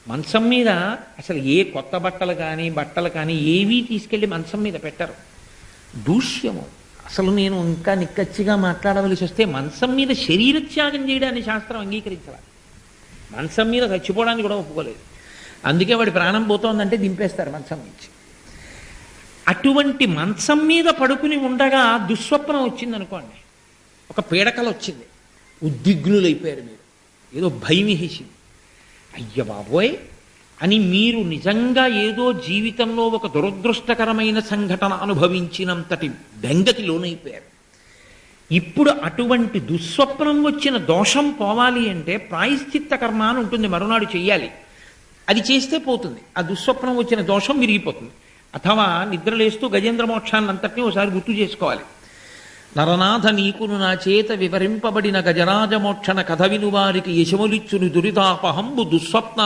మంచం మీద అసలు ఏ కొత్త బట్టలు కానీ ఏవీ తీసుకెళ్ళి మంచం మీద పెట్టరు. దూష్యము. అసలు నేను ఇంకా నిక్కచ్చిగా మాట్లాడవలసి వస్తే మంచం మీద శరీర త్యాగం చేయడాన్ని శాస్త్రం అంగీకరించాలి. మంచం మీద చచ్చిపోవడానికి కూడా ఒప్పుకోలేదు. అందుకే వాడి ప్రాణం పోతోందంటే దింపేస్తారు మంచం నుంచి. అటువంటి మంచం మీద పడుకుని ఉండగా దుస్వప్నం వచ్చిందనుకోండి, ఒక పీడకల వచ్చింది, ఉద్విగ్నులైపోయారు మీరు, ఏదో భయం వేసింది, అయ్య బాబోయ్ అని మీరు నిజంగా ఏదో జీవితంలో ఒక దురదృష్టకరమైన సంఘటన అనుభవించినంతటి బెంగకి లోనైపోయారు. ఇప్పుడు అటువంటి దుస్వప్నం వచ్చిన దోషం పోవాలి అంటే ప్రాయశ్చిత్త కర్మ అని ఉంటుంది, మరునాడు చెయ్యాలి. అది చేస్తే పోతుంది, ఆ దుస్వప్నం వచ్చిన దోషం విరిగిపోతుంది. అథవా నిద్రలేస్తూ గజేంద్ర మోక్షాన్నంతటినీ ఒకసారి గుర్తు చేసుకోవాలి. నరనాథ నీకును నా చేత వివరింపబడిన గజరాజమోక్షణ కథ వినువారికి యశములిచ్చును దురితాపహంబు దుస్వప్న